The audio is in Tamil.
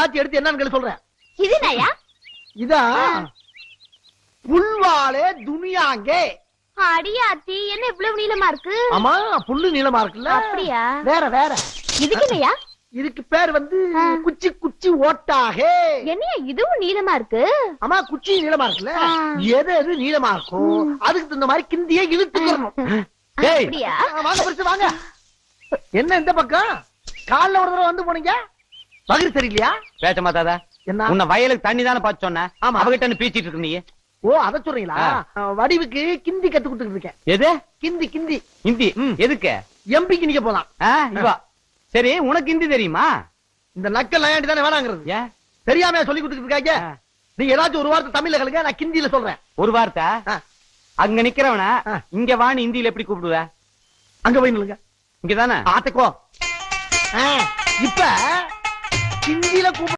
ஏதாச்சும் எடுத்து என்னன்னு சொல்றேன். இது என்னயா? இதான் புல்வாலே துனியாங்கே. அடியாத்தி, என்ன இவ்வளவு நீளமா இருக்கு? ஆமா, புல்லு நீளமா இருக்குல்ல. அப்படியா? வேற வேற. இதுக்கு என்னயா? இதுக்கு பேர் வந்து குச்சி குச்சி ஓட்டாகே. என்னையா இதுவும் நீளமா இருக்கு? ஆமா, குச்சி நீளமா இருக்குல்ல. எது எது நீளமா இருக்கும் அதுக்கு தகுந்த மாதிரி கிந்தியே இழுத்துக்கணும். அப்படியா? வாங்க பரிசு வாங்க. என்ன இந்த பக்கம் காலைல ஒரு தடவை வந்து போனீங்க, பகிர் சரியில்லையா? பேச மாட்டாதா? என்ன உன்னை வயலுக்கு தண்ணி தானே பாத்து சொன்ன? ஆமா. அவகிட்ட பீச்சிட்டு இருக்க நீ. ஓ, அத சொல்றீங்களா? வடிவுக்கு கிந்தி கத்து கொடுத்துட்டு இருக்கேன். எது கிந்தி? கிந்தி ஹிந்தி எதுக்கு? எம்பிக்கு நீங்க போலாம். இவா சரி, உனக்கு ஹிந்தி தெரியுமா? இந்த நக்கல் நயாண்டி தானே வேணாங்கிறது. ஏன் தெரியாம சொல்லி கொடுத்துட்டு இருக்காங்க. நீங்க ஏதாச்சும் ஒரு வார்த்தை தமிழ்ல கலங்க, நான் கிந்தியில சொல்றேன். ஒரு வார்த்தை? அங்க நிக்கிறவன இங்க வாணி ஹிந்தியில எப்படி கூப்பிடுவ? அங்க போய் நில்லுங்க. இங்கதானே ஆத்துக்கோ. இப்ப ஹிந்தியில கூப்பிடு.